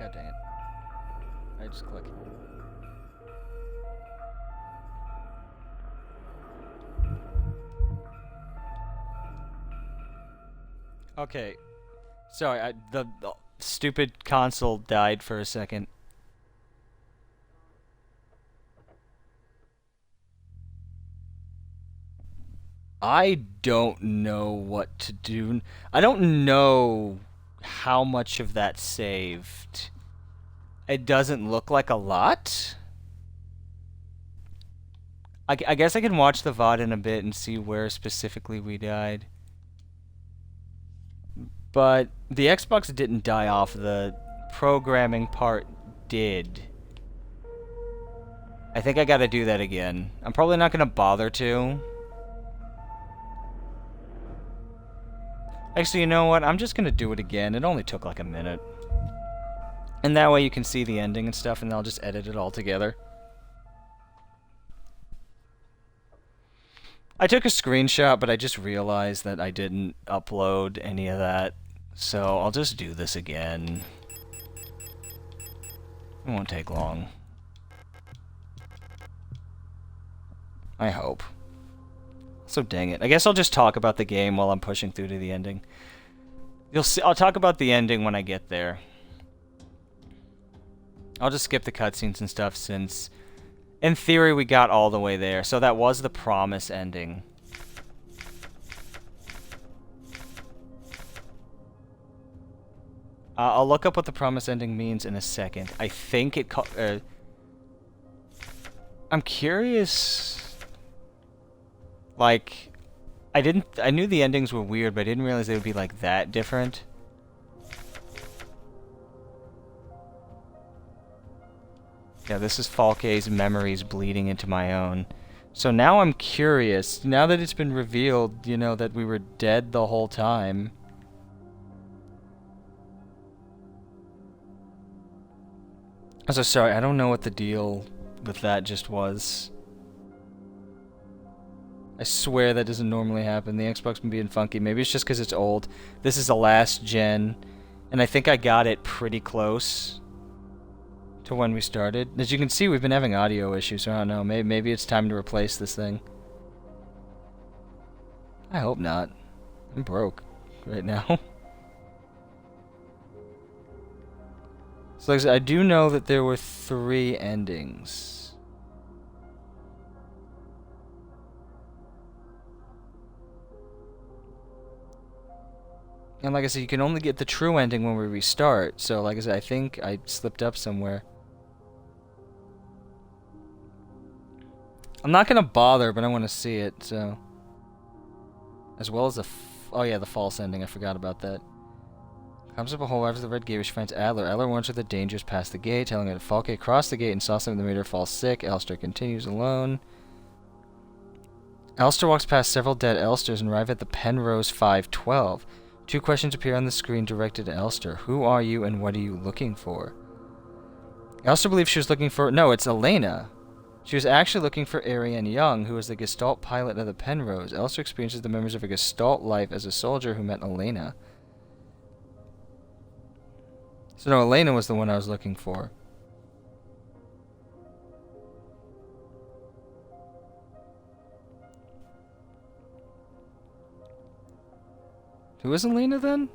God dang it. Alright, just click. Okay. Sorry, the stupid console died for a second. I don't know what to do. I don't know how much of that saved. It doesn't look like a lot. I guess I can watch the VOD in a bit and see where specifically we died. But the Xbox didn't die off. The programming part did. I think I gotta do that again. I'm probably not gonna bother to. Actually, you know what? I'm just gonna do it again. It only took like a minute. And that way you can see the ending and stuff, and I'll just edit it all together. I took a screenshot, but I just realized that I didn't upload any of that. So I'll just do this again. It won't take long. I hope. So dang it. I guess I'll just talk about the game while I'm pushing through to the ending. You'll see. I'll talk about the ending when I get there. I'll just skip the cutscenes and stuff since, in theory, we got all the way there. So that was the promise ending. I'll look up what the promise ending means in a second. I think it... I'm curious... Like... I knew the endings were weird, but I didn't realize they would be, like, that different. Yeah, this is Falke's memories bleeding into my own. So now I'm curious, now that it's been revealed, you know, that we were dead the whole time. So sorry, I don't know what the deal with that just was. I swear that doesn't normally happen. The Xbox been being funky. Maybe it's just because it's old. This is the last gen, and I think I got it pretty close to when we started. As you can see, we've been having audio issues, so I don't know. Maybe it's time to replace this thing. I hope not. I'm broke right now. So like I said, I do know that there were 3 endings. And like I said, you can only get the true ending when we restart. So like I said, I think I slipped up somewhere. I'm not gonna bother, but I want to see it, so... As well as the... oh yeah, the false ending, I forgot about that. Comes up a hole after the red gate, where she finds Adler. Adler warns her the dangers past the gate, telling her that Falke crossed the gate and saw something that made her fall sick. Elster continues alone. Elster walks past several dead Elsters and arrive at the Penrose 512. 2 questions appear on the screen directed at Elster. Who are you and what are you looking for? Elster believes she was looking for... no, it's Elena. She was actually looking for Ariane Young, who was the Gestalt pilot of the Penrose. Elster experiences the memories of a Gestalt life as a soldier who met Elena. So no, Elena was the one I was looking for. Who is Elena then?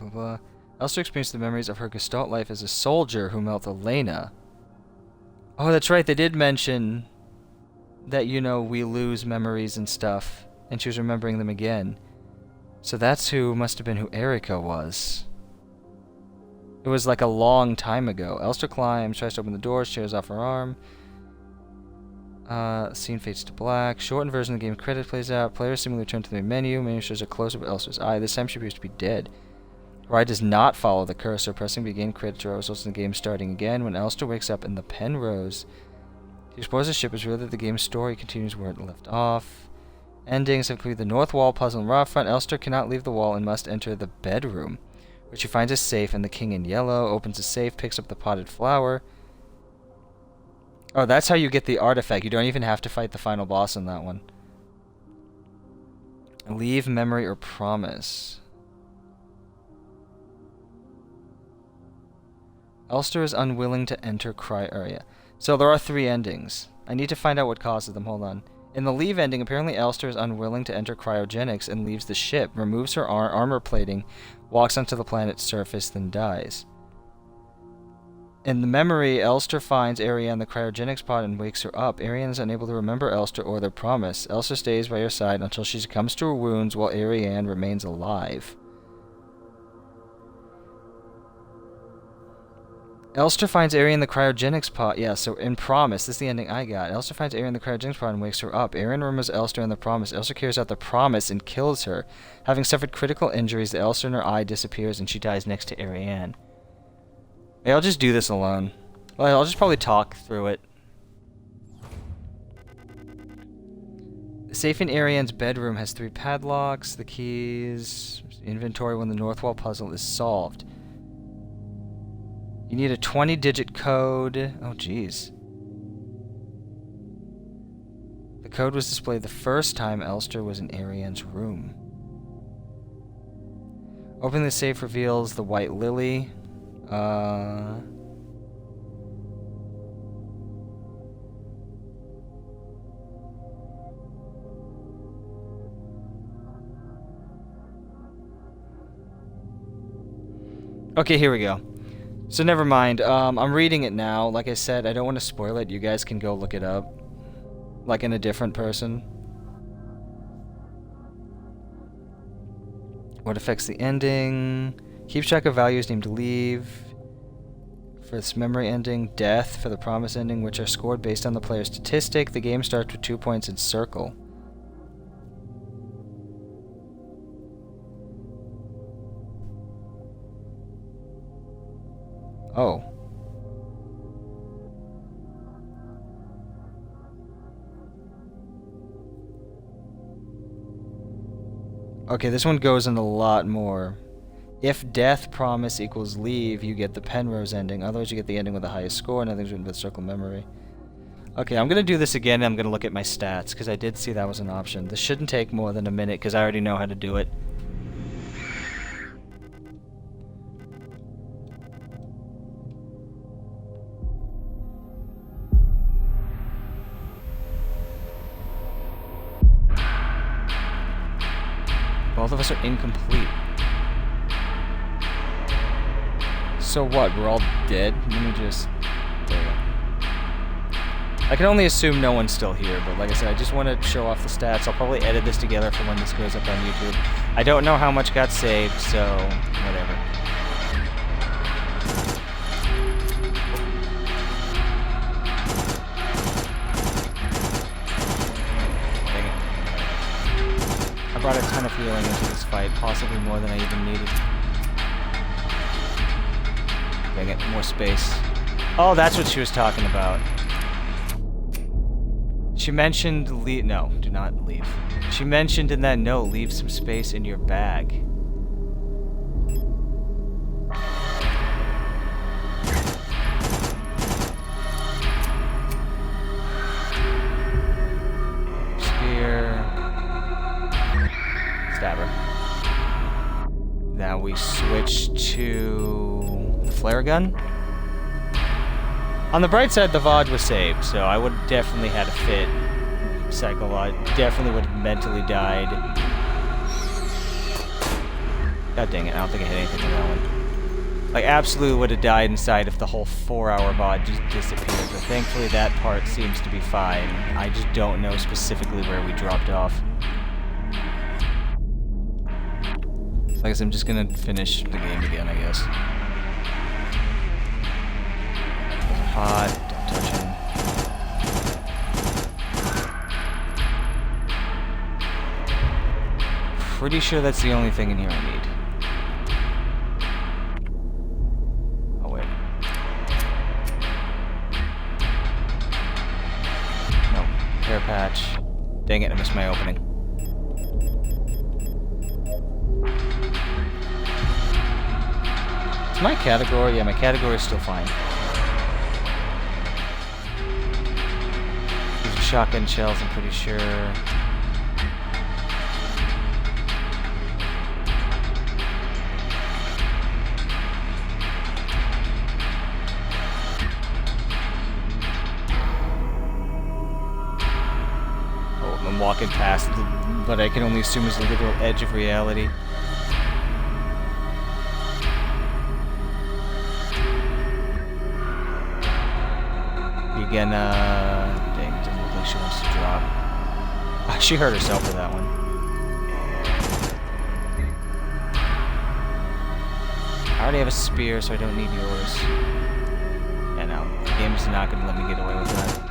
Blah blah. Elster experienced the memories of her Gestalt life as a soldier who met Elena. Oh, that's right, they did mention that, you know, we lose memories and stuff, and she was remembering them again. So that's who must have been who Erika was. It was like a long time ago. Elster climbs, tries to open the door, tears off her arm. Scene fades to black. Shortened version of the game credit plays out. Players seemingly return to the menu. Menu shows a close-up of Elster's eye. This time she appears to be dead. Her eye does not follow the cursor. Pressing begin credit results in the game starting again. When Elster wakes up in the Penrose, he explores the ship. It's revealed that the game's story continues where it left off. Endings have completed the north wall puzzle and raw front. Elster cannot leave the wall and must enter the bedroom, where she finds a safe and the king in yellow. Opens the safe, picks up the potted flower. Oh, that's how you get the artifact. You don't even have to fight the final boss in that one. Leave memory or promise. Elster is unwilling to enter cryo area. So there are 3 endings. I need to find out what causes them. Hold on. In the leave ending, apparently Elster is unwilling to enter cryogenics and leaves the ship, removes her armor plating, walks onto the planet's surface, then dies. In the memory, Elster finds Ariane in the cryogenics pod and wakes her up. Ariane is unable to remember Elster or their promise. Elster stays by her side until she succumbs to her wounds while Ariane remains alive. Elster finds Ariane in the cryogenics pod. Yeah, so in Promise, this is the ending I got. Elster finds Ariane in the cryogenics pod and wakes her up. Ariane remembers Elster and the Promise. Elster carries out the Promise and kills her. Having suffered critical injuries, the Elster in her eye disappears and she dies next to Ariane. Hey, I'll just do this alone. Well, I'll just probably talk through it. The safe in Ariane's bedroom has 3 padlocks. The keys... Inventory when the North Wall puzzle is solved. You need a 20-digit code. Oh, jeez. The code was displayed the first time Elster was in Ariane's room. Opening the safe reveals the White Lily. Okay, here we go. So never mind. I'm reading it now. Like I said, I don't want to spoil it. You guys can go look it up. Like in a different person. What affects the ending? Keeps track of values named leave. For this memory ending, death for the promise ending, which are scored based on the player's statistic. The game starts with 2 points in circle. Oh. Okay, this one goes in a lot more. If death promise equals leave, you get the Penrose ending. Otherwise, you get the ending with the highest score, and nothing's written with circle memory. Okay, I'm going to do this again, and I'm going to look at my stats, because I did see that was an option. This shouldn't take more than a minute, because I already know how to do it. Both of us are incomplete. So what? We're all dead? Let me just... There we go. I can only assume no one's still here, but like I said, I just want to show off the stats. I'll probably edit this together for when this goes up on YouTube. I don't know how much got saved, so whatever. Dang it. I brought a ton of healing into this fight, possibly more than I even needed. Dang it, more space. Oh, that's what she was talking about. She mentioned leave. No, do not leave. She mentioned in that note, leave some space in your bag. Spear. Stab her. Now we switch to the flare gun. On the bright side, the VOD was saved, so I would definitely had a fit. Definitely would have mentally died. God dang it, I don't think I hit anything with that one. Like, absolutely would have died inside if the whole 4-hour VOD just disappeared, but thankfully that part seems to be fine. I just don't know specifically where we dropped off. So I guess I'm just gonna finish the game again, I guess. Hot, don't touch him. Pretty sure that's the only thing in here I need. Oh wait. No, hair patch. Dang it, I missed my opening. It's my category, yeah, my category is still fine. Shotgun shells, I'm pretty sure. walking past what I can only assume is the literal edge of reality. Again, dang, it doesn't look like she wants to drop. She hurt herself with that one. I already have a spear, so I don't need yours. Yeah, no, the game's not going to let me get away with that.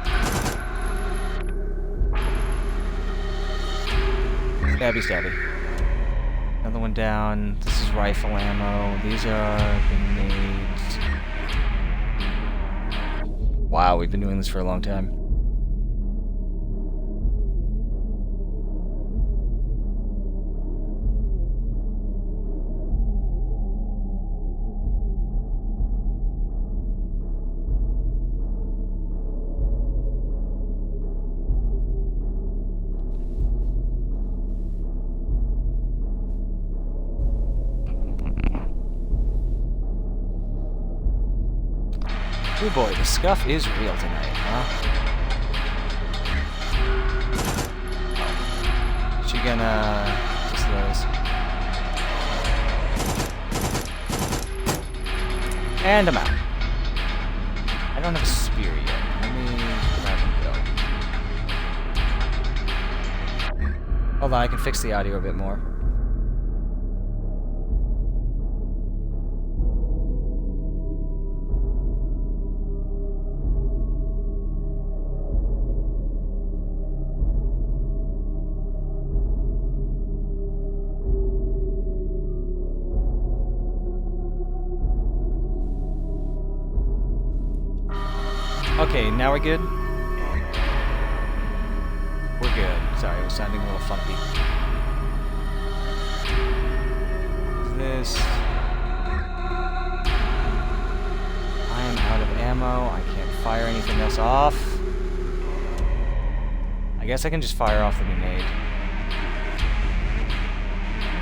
Stabby, stabby. Another one down. This is rifle ammo. These are grenades. Wow, we've been doing this for a long time. Oh boy, the scuff is real tonight, huh? Oh. She gonna just those. And I'm out. I don't have a spear yet. Let me grab and go. Hold on, I can fix the audio a bit more. Okay, now we're good? We're good. Sorry, it was sounding a little funky. This... I am out of ammo. I can't fire anything else off. I guess I can just fire off the grenade.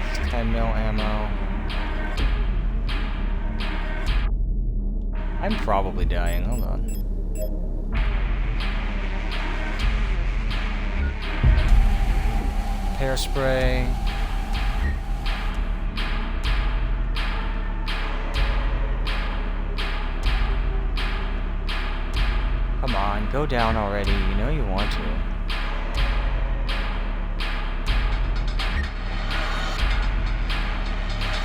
It's 10 mil ammo. I'm probably dying. Hold on. Hairspray. Come on, go down already. You know you want to.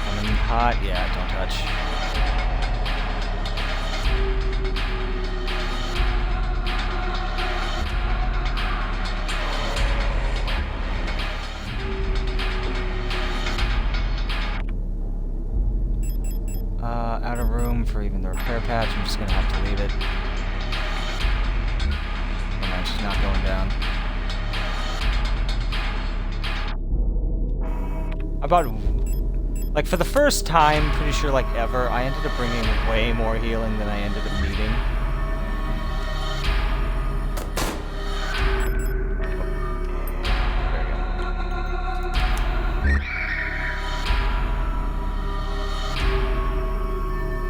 Coming hot? Yeah, don't touch. Out of room for even the repair patch. I'm just gonna have to leave it. Oh no, she's not going down. About, like, for the first time, pretty sure, like, ever, I ended up bringing way more healing than I ended up needing.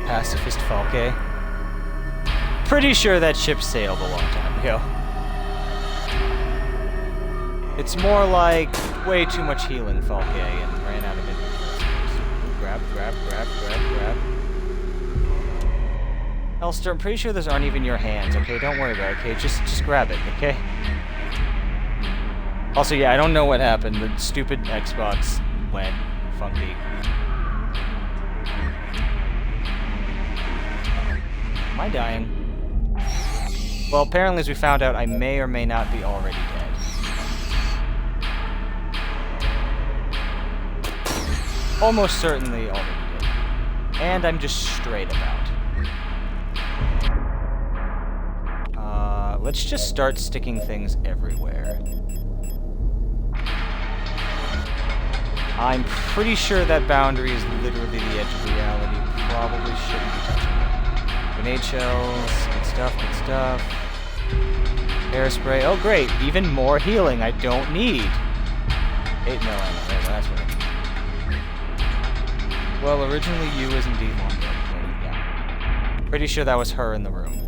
Pacifist Falke. Pretty sure that ship sailed a long time ago. It's more like way too much healing, Falke, and ran out of inventory. Grab, grab, grab, grab, grab. Elster, I'm pretty sure those aren't even your hands, okay? Don't worry about it, okay? Just grab it, okay? Also, yeah, I don't know what happened. The stupid Xbox went funky. Am I dying? Well, apparently, as we found out, I may or may not be already dead. Almost certainly already dead. And I'm just straight about. Let's just start sticking things everywhere. I'm pretty sure that boundary is literally the edge of reality. Probably shouldn't be touching it. Grenade shells, good stuff, good stuff. Hairspray, oh great, even more healing I don't need. 8 mil ammo, there, that's what I need. Well, originally you was indeed one dead, yeah. Pretty sure that was her in the room.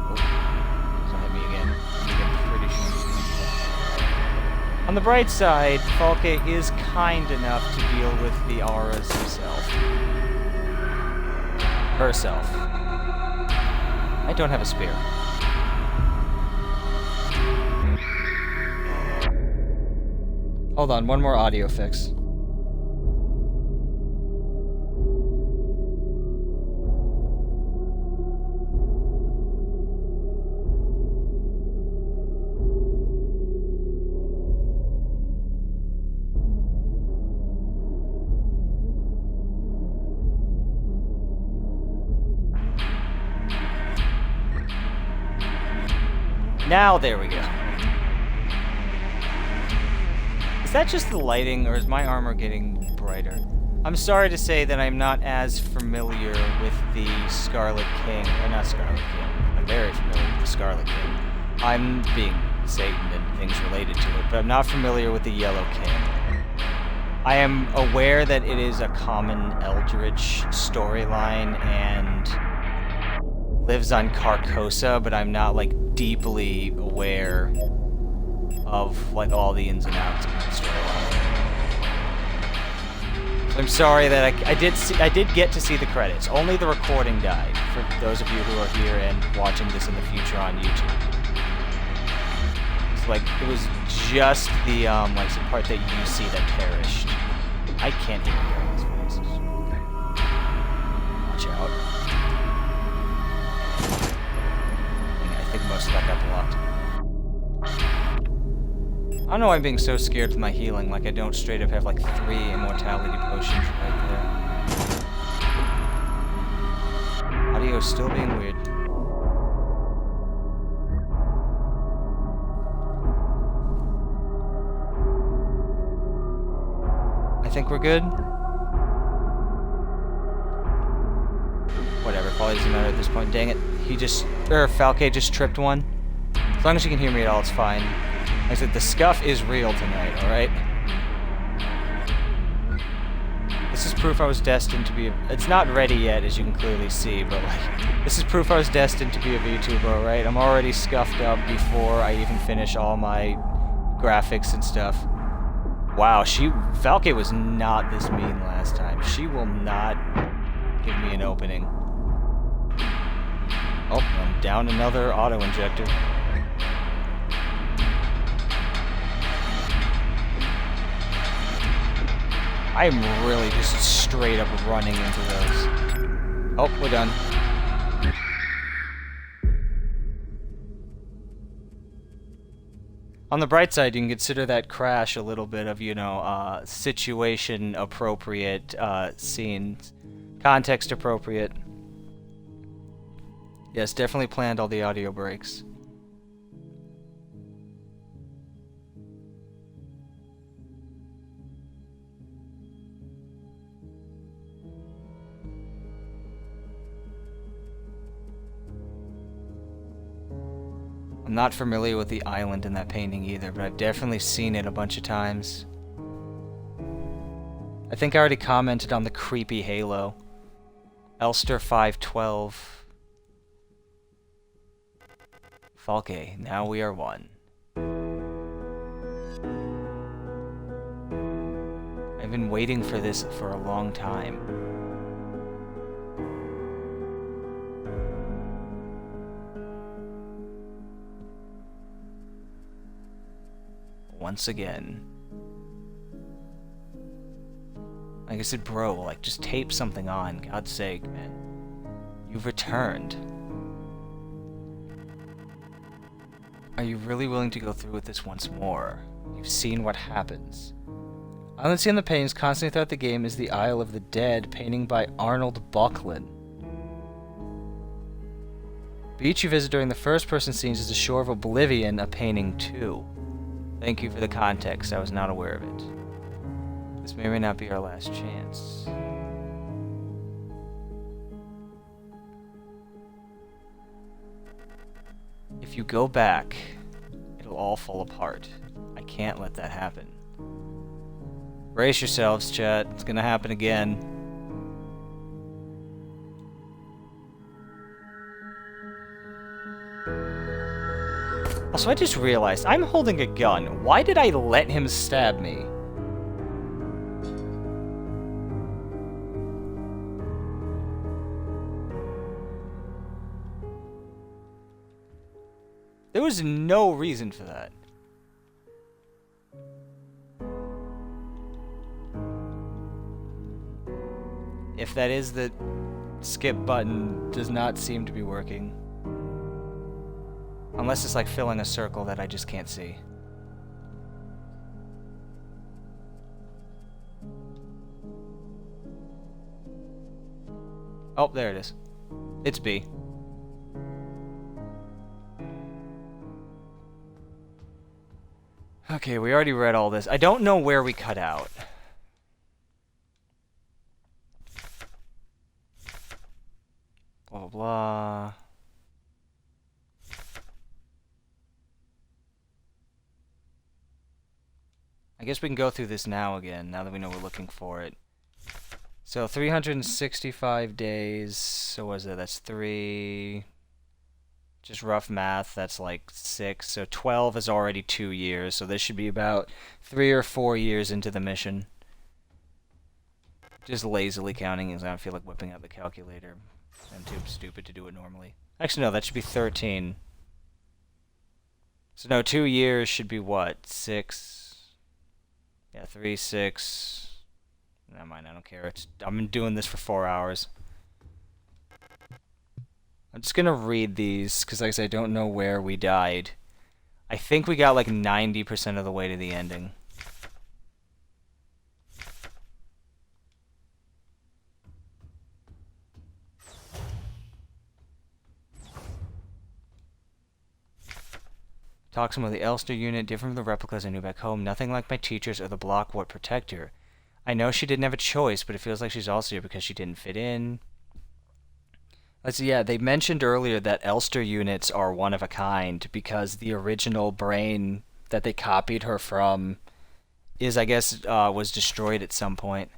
Oh, don't hit me again. the bright side, Falke is kind enough to deal with the auras himself. Herself. I don't have a spear. Hold on, one more audio fix. Now, there we go. Is that just the lighting, or is my armor getting brighter? I'm sorry to say that I'm not as familiar with the Scarlet King, or not Scarlet King. I'm very familiar with the Scarlet King. I'm being Satan and things related to it, but I'm not familiar with the Yellow King. I am aware that it is a common Eldritch storyline and lives on Carcosa, but I'm not, like, deeply aware of, like, all the ins and outs of the storyline. So I'm sorry that I did get to see the credits. Only the recording died, for those of you who are here and watching this in the future on YouTube. It's like, it was just the, like, some part that you see that perished. I can't hear you guys' voices. Watch out. I think most of that got blocked. I don't know why I'm being so scared with my healing, like I don't straight up have like 3 immortality potions right there. Audio's still being weird. I think we're good. Whatever, probably doesn't matter at this point. Dang it. Falke just tripped one. As long as you can hear me at all, it's fine. Like I said, the scuff is real tonight, alright? This is proof I was destined to be it's not ready yet, as you can clearly see, but like, this is proof I was destined to be a VTuber, alright? I'm already scuffed up before I even finish all my graphics and stuff. Wow, Falke was not this mean last time. She will not give me an opening. Oh, I'm down another auto-injector. I'm really just straight up running into those. Oh, we're done. On the bright side, you can consider that crash a little bit of, you know, situation-appropriate scenes. Context-appropriate. Yes, definitely planned all the audio breaks. I'm not familiar with the island in that painting either, but I've definitely seen it a bunch of times. I think I already commented on the creepy halo. Elster 512. Falke, now we are one. I've been waiting for this for a long time. Once again. Like I said, bro, like, just tape something on, God's sake, man. You've returned. Are you really willing to go through with this once more? You've seen what happens. Island Scene on the paintings constantly throughout the game is the Isle of the Dead, painting by Arnold Buckland. Beach you visit during the first-person scenes is the Shore of Oblivion, a painting too. Thank you for the context, I was not aware of it. This may or may not be our last chance. If you go back, it'll all fall apart. I can't let that happen. Brace yourselves, chat. It's gonna happen again. Also, I just realized I'm holding a gun. Why did I let him stab me? There was no reason for that. If that is the skip button, does not seem to be working. Unless it's like filling a circle that I just can't see. Oh, there it is. It's B. Okay, we already read all this. I don't know where we cut out. Blah, blah, blah. I guess we can go through this now again, now that we know we're looking for it. So 365 days, so what is it? That's 3... Just rough math, that's like 6. So 12 is already 2 years, so this should be about 3 or 4 years into the mission. Just lazily counting, because I don't feel like whipping out the calculator. I'm too stupid to do it normally. Actually, no, that should be 13. So no, 2 years should be what? 6? Yeah, 3, 6... Never mind, I don't care. I've been doing this for 4 hours. I'm just gonna read these, because like I said, I don't know where we died. I think we got like 90% of the way to the ending. Toxin of the Elster unit, different from the replicas I knew back home. Nothing like my teachers or the block would protect her. I know she didn't have a choice, but it feels like she's also here because she didn't fit in. Let's see, yeah, they mentioned earlier that Elster units are one of a kind because the original brain that they copied her from is, I guess, was destroyed at some point.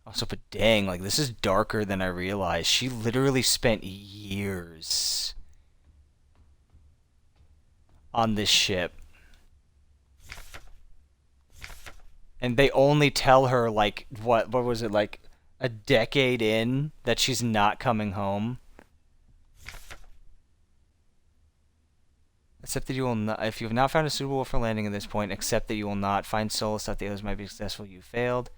Also, but dang, like, this is darker than I realized. She literally spent years on this ship. And they only tell her, like, what was it, like, a decade in that she's not coming home. Except that you will not, if you have not found a suitable for landing at this point, except that you will not find solace that the others might be successful, you failed.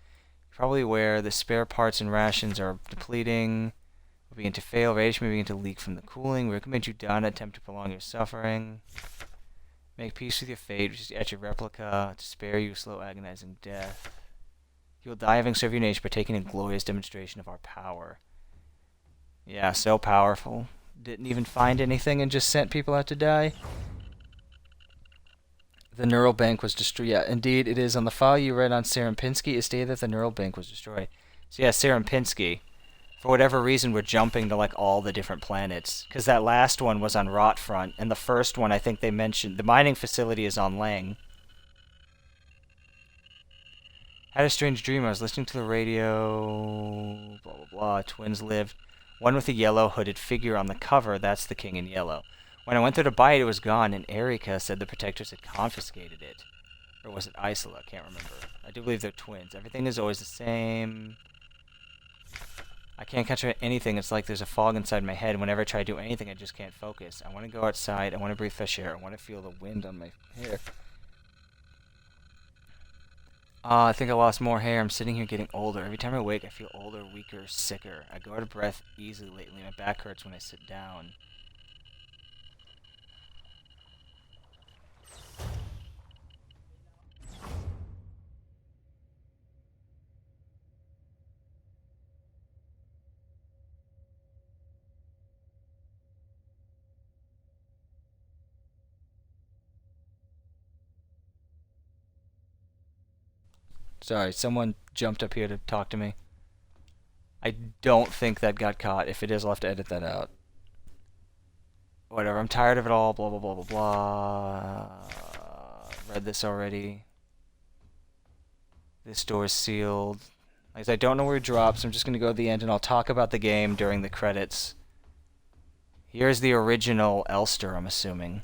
You're probably aware the spare parts and rations are depleting. Will begin to fail. Radiation may begin to leak from the cooling. We recommend you don't attempt to prolong your suffering. Make peace with your fate, which is at your replica, to spare you slow, agonizing death. You will die having served your nation, partaking in a glorious demonstration of our power. Yeah, so powerful. Didn't even find anything and just sent people out to die. The neural bank was destroyed. Yeah, indeed, it is. On the file you read on Serampinski, it stated that the neural bank was destroyed. So yeah, Serampinski. For whatever reason, we're jumping to like all the different planets. Because that last one was on Rotfront, and the first one I think they mentioned, the mining facility is on Lang. Had a strange dream. I was listening to the radio. Blah, blah, blah. Twins lived. One with a yellow hooded figure on the cover. That's the king in yellow. When I went there to buy it, it was gone, and Erika said the protectors had confiscated it. Or was it Isola? I can't remember. I do believe they're twins. Everything is always the same. I can't concentrate on anything. It's like there's a fog inside my head. Whenever I try to do anything, I just can't focus. I want to go outside. I want to breathe fresh air. I want to feel the wind on my hair. I think I lost more hair. I'm sitting here getting older. Every time I wake, I feel older, weaker, sicker. I go out of breath easily lately. My back hurts when I sit down. Sorry, someone jumped up here to talk to me. I don't think that got caught. If it is, I'll have to edit that out. Whatever, I'm tired of it all. Blah, blah, blah, blah, blah. Read this already. This door is sealed. Like I said, I don't know where it drops. I'm just going to go to the end, and I'll talk about the game during the credits. Here's the original Elster, I'm assuming.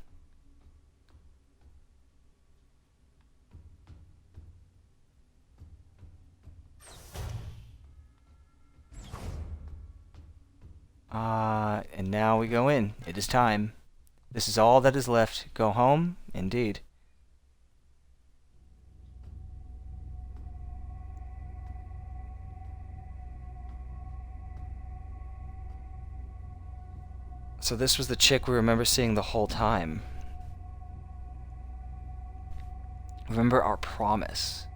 And now we go in. It is time. This is all that is left. Go home? Indeed. So this was the chick we remember seeing the whole time. Remember our promise.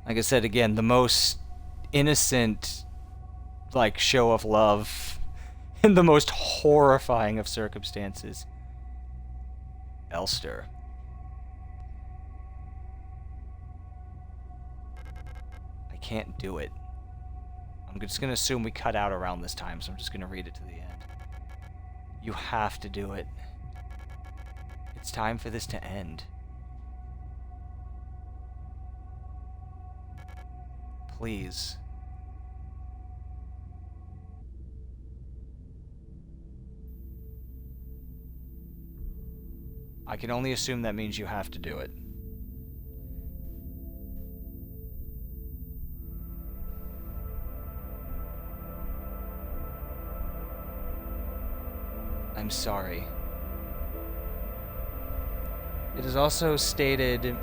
Like I said again, the most innocent, like, show of love in the most horrifying of circumstances. Elster. I can't do it. I'm just gonna assume we cut out around this time, so I'm just gonna read it to the end. You have to do it. It's time for this to end. Please. I can only assume that means you have to do it. I'm sorry. It is also stated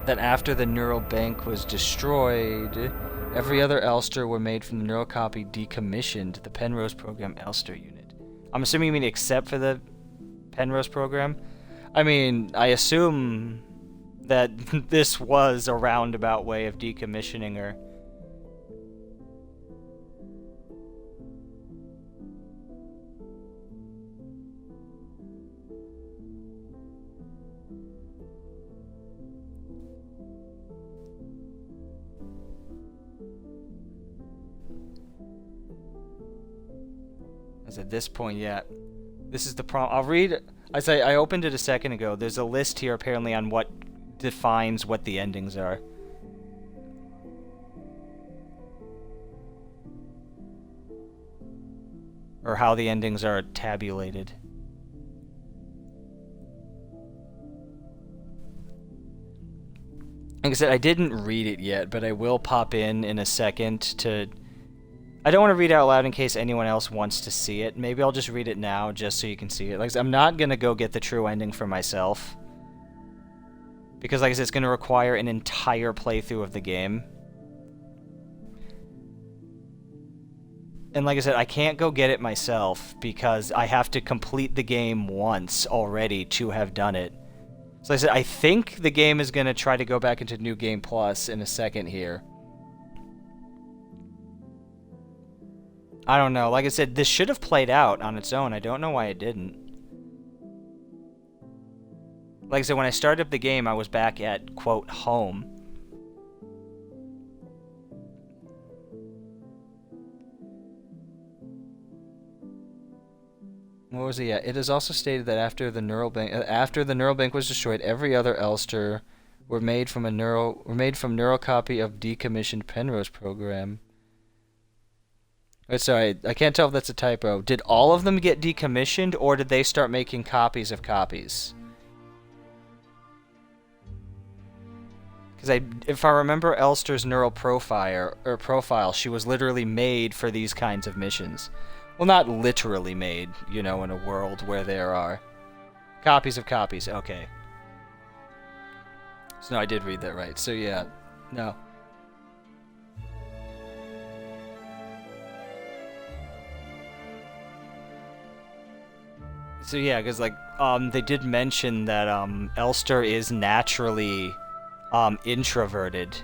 that after the neural bank was destroyed, every other Elster were made from the neural copy decommissioned the Penrose program Elster unit. I'm assuming you mean except for the Penrose program? I mean, I assume that this was a roundabout way of decommissioning her. As at this point, yeah. This is the problem. I'll read... I opened it a second ago. There's a list here apparently on what defines what the endings are. Or how the endings are tabulated. Like I said, I didn't read it yet, but I will pop in a second to... I don't want to read it out loud in case anyone else wants to see it. Maybe I'll just read it now just so you can see it. Like I said, I'm not going to go get the true ending for myself. Because like I said, it's going to require an entire playthrough of the game. And like I said, I can't go get it myself because I have to complete the game once already to have done it. So like I said, I think the game is going to try to go back into New Game Plus in a second here. I don't know. Like I said, this should have played out on its own. I don't know why it didn't. Like I said, when I started up the game, I was back at, quote, home. What was it? Yeah, it is also stated that after the neural bank was destroyed, every other Elster were made from neural copy of decommissioned Penrose program. Wait, sorry, I can't tell if that's a typo. Did all of them get decommissioned, or did they start making copies of copies? Because if I remember Elster's neural profile, she was literally made for these kinds of missions. Well, not literally made, you know, in a world where there are copies of copies. Okay. So no, I did read that right. So yeah, no. So yeah, because like they did mention that Elster is naturally introverted,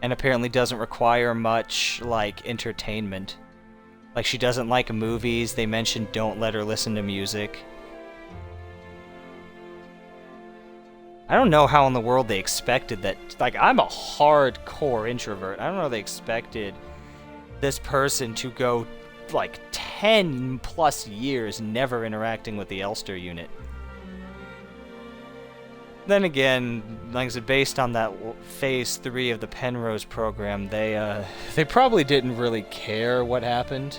and apparently doesn't require much like entertainment. Like she doesn't like movies. They mentioned don't let her listen to music. I don't know how in the world they expected that. Like I'm a hardcore introvert. I don't know how they expected this person to go like 10 plus years never interacting with the Elster unit. Then again, like I said, based on that phase 3 of the Penrose program, they probably didn't really care what happened.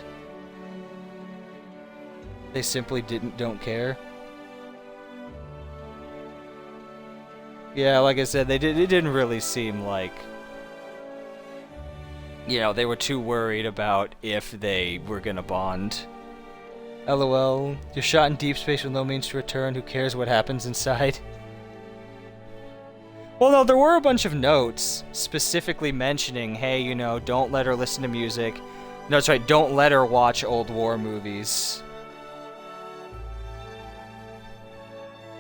They simply don't care. Yeah, like I said, it didn't really seem like, you know, they were too worried about if they were gonna bond. LOL, you're shot in deep space with no means to return, who cares what happens inside? Well, no, there were a bunch of notes specifically mentioning, hey, you know, don't let her listen to music. No, that's right, don't let her watch old war movies.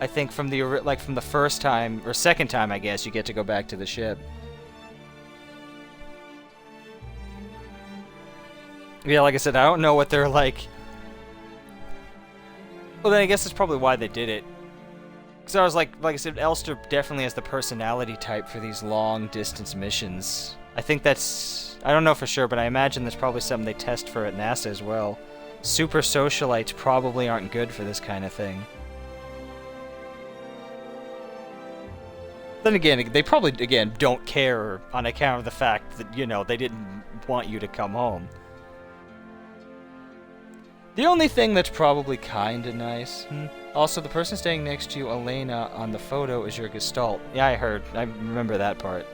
I think from the first time, or second time, I guess, you get to go back to the ship. Yeah, like I said, I don't know what they're like. Well, then I guess that's probably why they did it. Because I was like I said, Elster definitely has the personality type for these long-distance missions. I think that's... I don't know for sure, but I imagine that's probably something they test for at NASA as well. Super socialites probably aren't good for this kind of thing. Then again, they probably, again, don't care on account of the fact that, you know, they didn't want you to come home. The only thing that's probably kinda nice... Also, the person standing next to you, Elena, on the photo is your Gestalt. Yeah, I heard. I remember that part.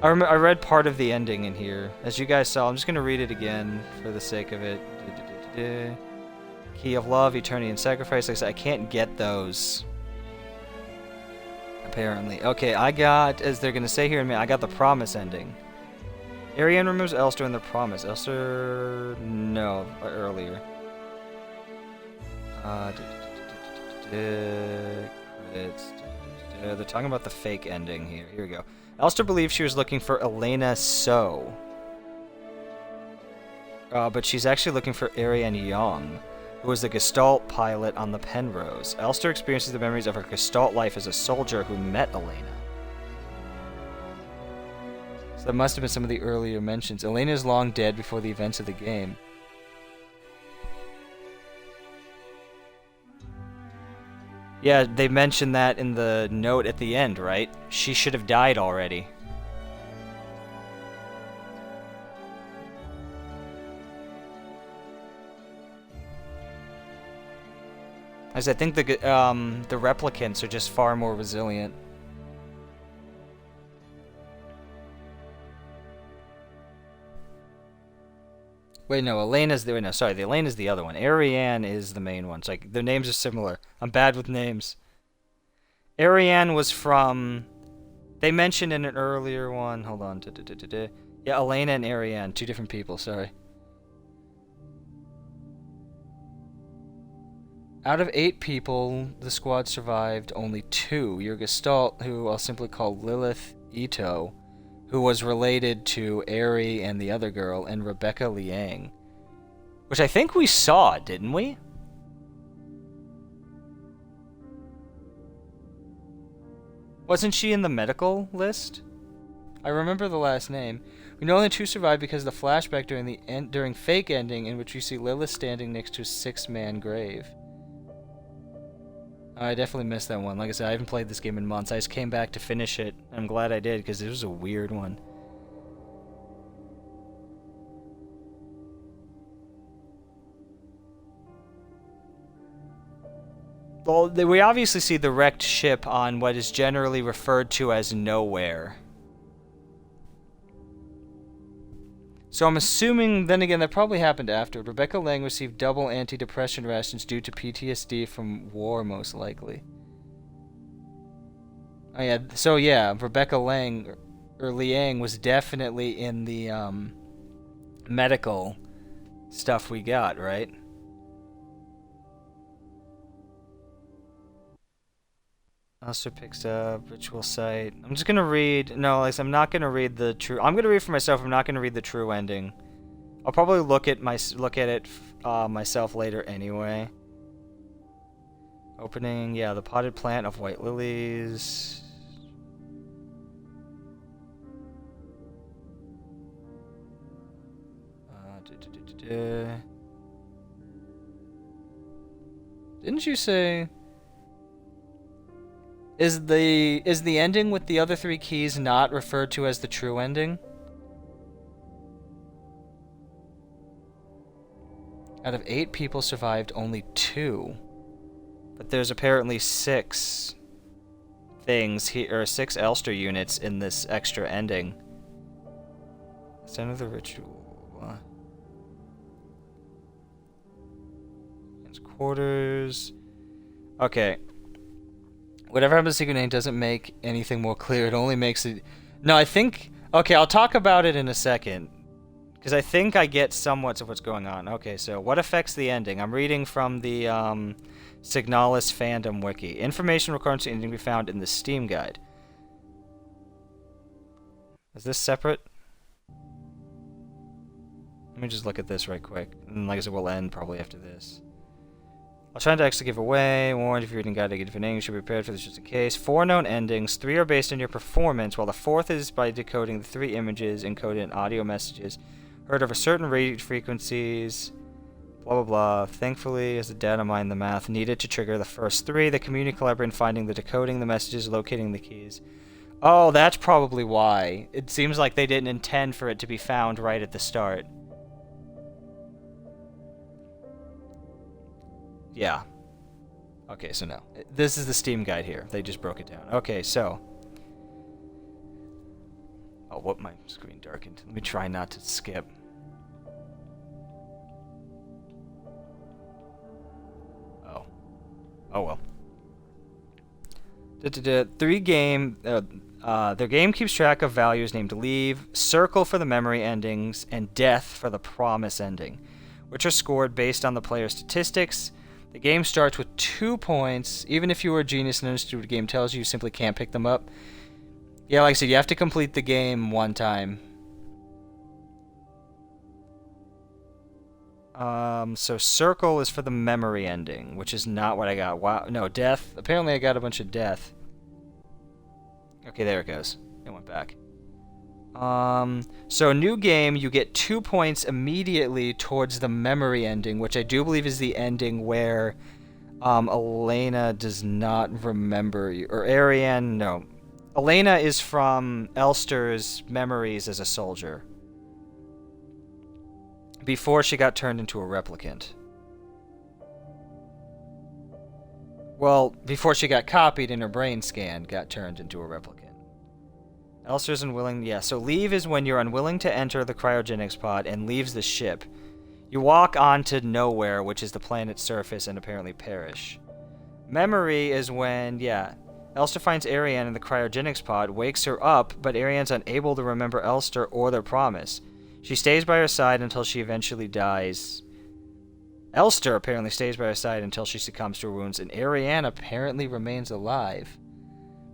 I read part of the ending in here. As you guys saw, I'm just gonna read it again for the sake of it. Key of Love, Eternity, and Sacrifice. Like I said, I can't get those. Apparently. Okay, I got, as they're gonna say here in a minute, I got the Promise ending. Ariane removes Elster in the Promise. Elster... no, earlier. They're talking about the fake ending here. Here we go. Elster believes she was looking for Elena So. But she's actually looking for Ariane Young, who was the Gestalt pilot on the Penrose. Elster experiences the memories of her Gestalt life as a soldier who met Elena. So that must have been some of the earlier mentions. Elena is long dead before the events of the game. Yeah, they mentioned that in the note at the end, right? She should have died already. As I think the replicants are just far more resilient. Wait, no, Elena's the... no, sorry, the Elena's the other one. Ariane is the main one. It's like, their names are similar. I'm bad with names. Ariane was from... They mentioned in an earlier one... Hold on. Yeah, Elena and Ariane. Two different people, sorry. Out of 8 people, the squad survived only 2. Your Gestalt, who I'll simply call Lilith Ito, who was related to Ari and the other girl, and Rebecca Liang. Which I think we saw, didn't we? Wasn't she in the medical list? I remember the last name. We know only 2 survived because of the flashback during fake ending, in which you see Lilith standing next to a 6-man grave. I definitely missed that one. Like I said, I haven't played this game in months. I just came back to finish it. I'm glad I did, because it was a weird one. Well, we obviously see the wrecked ship on what is generally referred to as Nowhere. So I'm assuming, then again, that probably happened after. Rebecca Lang received double antidepressant rations due to PTSD from war, most likely. Oh yeah, so yeah, Rebecca Lang, or Liang, was definitely in the medical stuff we got, right? Also picks up ritual site. I'm just gonna read. No, I'm not gonna read the true. I'm gonna read for myself. I'm not gonna read the true ending. I'll probably look at it myself later anyway. Opening, yeah, the potted plant of white lilies. Didn't you say? Is the ending with the other 3 keys not referred to as the true ending? Out of 8 people survived, only 2. But there's apparently 6 things here, or 6 Elster units in this extra ending. Center of the ritual. Quarters. Okay. Whatever happens to secret name doesn't make anything more clear. It only makes it... No, I think... Okay, I'll talk about it in a second. Because I think I get somewhat of what's going on. Okay, so what affects the ending? I'm reading from the Signalis fandom wiki. Information regarding the ending can be found in the Steam guide. Is this separate? Let me just look at this right quick. And like I said, we'll end probably after this. I'll try to actually give away. Warned if you're reading guide to get different endings, you should be prepared for this just in case. 4 known endings. 3 are based on your performance, while the 4th is by decoding the 3 images encoded in audio messages heard over certain radio frequencies. Blah blah blah. Thankfully, as the data mine the math needed to trigger the first 3, the community collaborated in finding the decoding the messages, locating the keys. Oh, that's probably why. It seems like they didn't intend for it to be found right at the start. Yeah. Okay, so no. This is the Steam guide here. They just broke it down. Okay, so. Oh, what my screen darkened. Let me try not to skip. Oh. Oh well. Their game keeps track of values named leave, circle for the memory endings, and death for the promise ending, which are scored based on the player's statistics. The game starts with 2 points. Even if you were a genius and understood what the game tells you, you simply can't pick them up. Yeah, like I said, you have to complete the game 1 time. So circle is for the memory ending, which is not what I got. Wow, no, death. Apparently I got a bunch of death. Okay, there it goes. It went back. So new game, you get 2 points immediately towards the memory ending, which I do believe is the ending where Elena does not remember you, or Ariane, no. Elena is from Elster's memories as a soldier before she got turned into a replicant. Well, before she got copied in her brain scan, got turned into a replicant. Elster's unwilling... Yeah, so leave is when you're unwilling to enter the cryogenics pod and leaves the ship. You walk onto nowhere, which is the planet's surface, and apparently perish. Memory is when, yeah, Elster finds Ariane in the cryogenics pod, wakes her up, but Ariane's unable to remember Elster or their promise. She stays by her side until she eventually dies. Elster apparently stays by her side until she succumbs to her wounds, and Ariane apparently remains alive.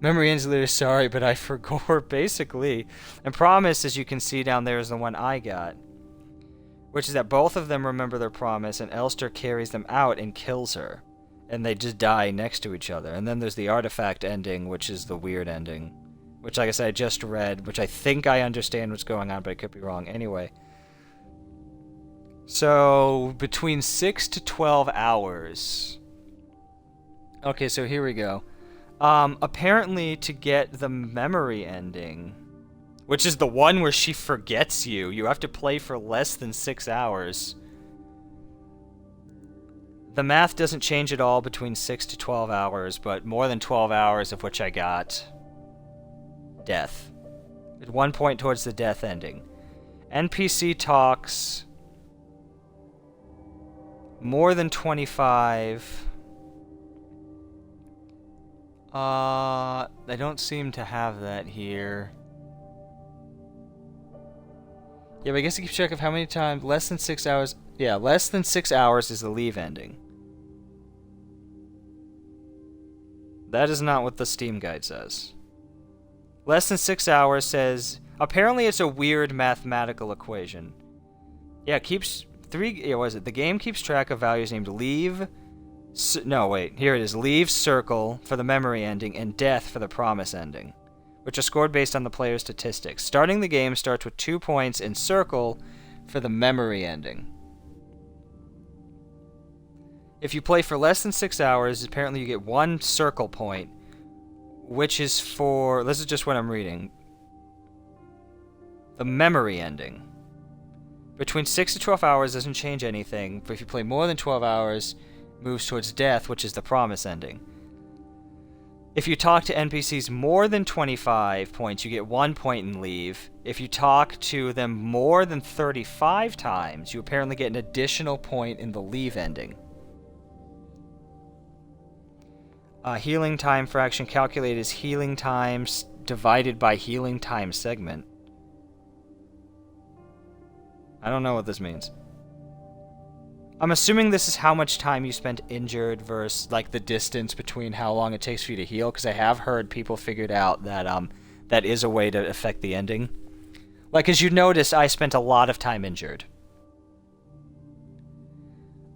Memory ends later, sorry, but I forgot, basically. And promise, as you can see down there, is the one I got. Which is that both of them remember their promise, and Elster carries them out and kills her. And they just die next to each other. And then there's the artifact ending, which is the weird ending. Which, like I said, I just read, which I think I understand what's going on, but I could be wrong. Anyway. So, between 6 to 12 hours. Okay, so here we go. Apparently to get the memory ending, which is the one where she forgets you, you have to play for less than 6 hours. The math doesn't change at all between 6 to 12 hours, but more than 12 hours of which I got death. At 1 point towards the death ending. NPC talks more than 25. I don't seem to have that here. Yeah, but I guess it keeps track of how many times. Less than 6 hours. Yeah, less than 6 hours is the leave ending. That is not what the Steam guide says. Less than 6 hours says... Apparently it's a weird mathematical equation. Yeah, it keeps... Yeah, what is it? The game keeps track of values named leave... No, wait. Here it is. Leave, circle for the memory ending, and death for the promise ending, which are scored based on the player's statistics. Starting the game starts with 2 points in circle for the memory ending. If you play for less than 6 hours, apparently you get 1 circle point, which is for, this is just what I'm reading, the memory ending. Between 6 to 12 hours doesn't change anything, but if you play more than 12 hours, moves towards death, which is the promise ending. If you talk to NPCs more than 25 points, you get 1 point and leave. If you talk to them more than 35 times, you apparently get an additional point in the leave ending. Healing time fraction calculated as healing times divided by healing time segment. I don't know what this means. I'm assuming this is how much time you spent injured versus like the distance between how long it takes for you to heal, because I have heard people figured out that that is a way to affect the ending. Like, as you notice, I spent a lot of time injured.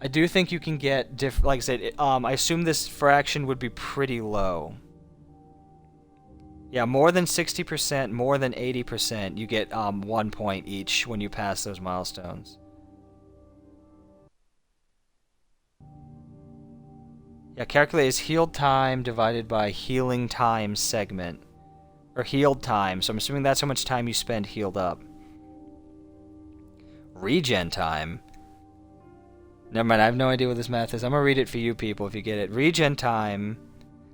I do think you can get like I said, I assume this fraction would be pretty low. Yeah, more than 60%, more than 80%, you get 1 point each when you pass those milestones. Yeah, calculate as healed time divided by healing time segment. Or healed time, so I'm assuming that's how much time you spend healed up. Regen time. Never mind, I have no idea what this math is. I'm gonna read it for you people if you get it. Regen time.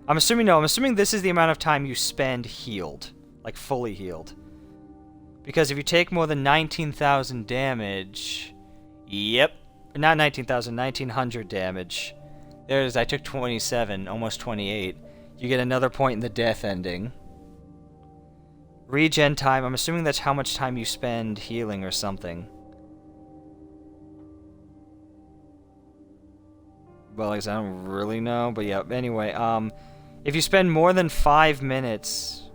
I'm assuming this is the amount of time you spend healed. Like, fully healed. Because if you take more than 19,000 damage... Yep. Not 19,000, 1,900 damage. There it is, I took 27, almost 28. You get another point in the death ending. Regen time, I'm assuming that's how much time you spend healing or something. Well, I don't really know, but yeah, anyway, if you spend more than 5 minutes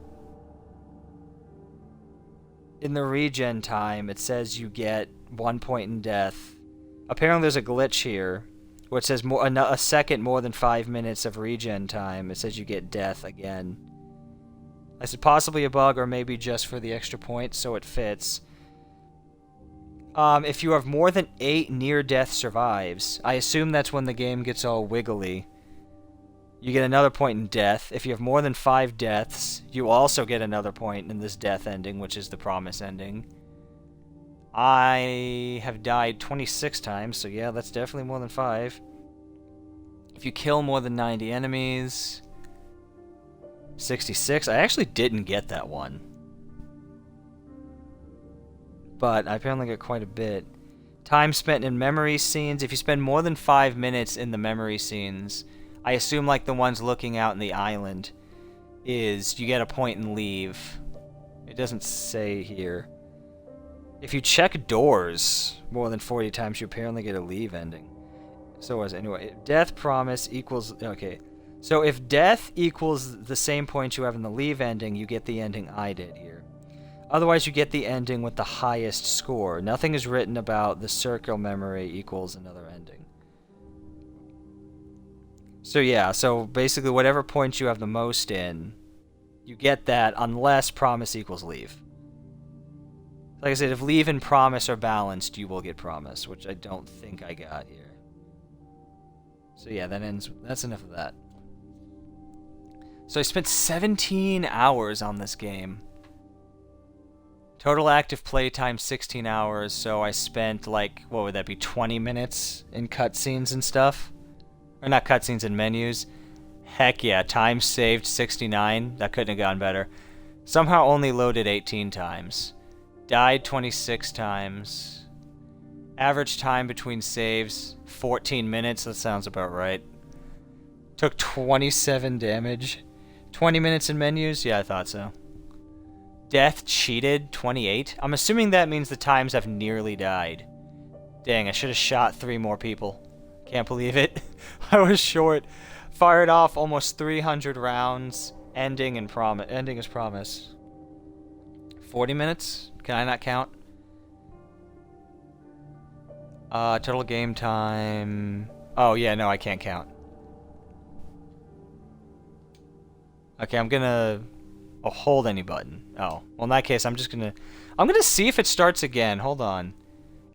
in the regen time, it says you get 1 point in death. Apparently there's a glitch here, where it says a second more than 5 minutes of regen time, it says you get death again. I said possibly a bug, or maybe just for the extra points, so it fits. If you have more than 8 near-death survives, I assume that's when the game gets all wiggly. You get another point in death. If you have more than 5 deaths, you also get another point in this death ending, which is the promise ending. I have died 26 times, so yeah, that's definitely more than 5. If you kill more than 90 enemies... 66. I actually didn't get that one. But I apparently got quite a bit. Time spent in memory scenes. If you spend more than 5 minutes in the memory scenes, I assume like the ones looking out in the island, is you get a point and leave. It doesn't say here. If you check doors more than 40 times, you apparently get a leave ending. So anyway, death promise equals... Okay. So if death equals the same points you have in the leave ending, you get the ending I did here. Otherwise, you get the ending with the highest score. Nothing is written about the circle memory equals another ending. So yeah, so basically whatever points you have the most in, you get that unless promise equals leave. Like I said, if leave and promise are balanced, you will get promise, which I don't think I got here. So yeah, that's enough of that. So I spent 17 hours on this game. Total active playtime 16 hours, so I spent like, what would that be, 20 minutes in cutscenes and stuff? Or not cutscenes, and menus. Heck yeah, time saved 69. That couldn't have gone better. Somehow only loaded 18 times. Died 26 times. Average time between saves, 14 minutes. That sounds about right. Took 27 damage. 20 minutes in menus? Yeah, I thought so. Death cheated, 28. I'm assuming that means the times I've nearly died. Dang, I should have shot 3 more people. Can't believe it. I was short. Fired off almost 300 rounds. Ending as promise. 40 minutes? Can I not count? Total game time... Oh, yeah, no, I can't count. Okay, I'm gonna... Oh, hold any button. Oh, well, in that case, I'm gonna see if it starts again. Hold on.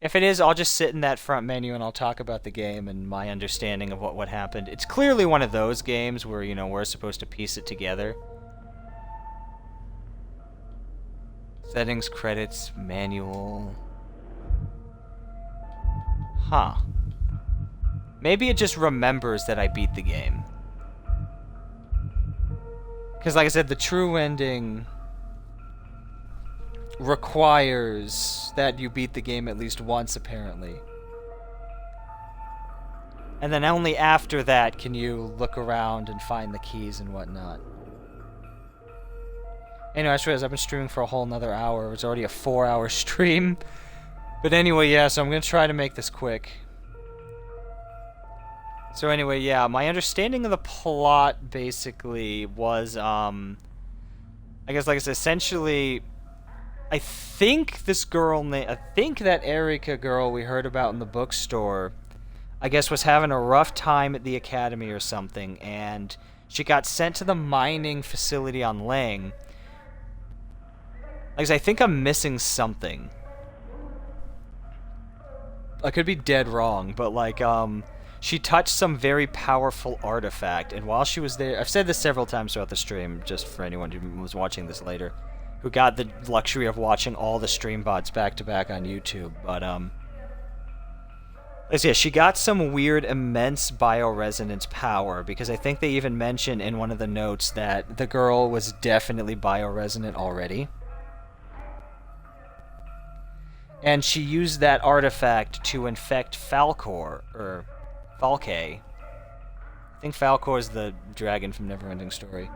If it is, I'll just sit in that front menu and I'll talk about the game and my understanding of what happened. It's clearly one of those games where, you know, we're supposed to piece it together. Settings, credits, manual. Huh. Maybe it just remembers that I beat the game. Because like I said, the true ending requires that you beat the game at least once, apparently. And then only after that can you look around and find the keys and whatnot. Anyway, I just realized I've been streaming for a whole nother hour. It's already a 4-hour stream. But anyway, yeah, so I'm going to try to make this quick. So anyway, yeah, my understanding of the plot basically was, I guess, like I said, essentially, I think this girl, I think that Erica girl we heard about in the bookstore, I guess, was having a rough time at the academy or something, and she got sent to the mining facility on Lang. Like I said, I think I'm missing something. I could be dead wrong, but like, she touched some very powerful artifact, and while she was there, I've said this several times throughout the stream, just for anyone who was watching this later, who got the luxury of watching all the stream VODs back to back on YouTube, but, yeah, she got some weird, immense bioresonance power, because I think they even mention in one of the notes that the girl was definitely bioresonant already. And she used that artifact to infect Falcor, or Falke. I think Falcor is the dragon from Neverending Story.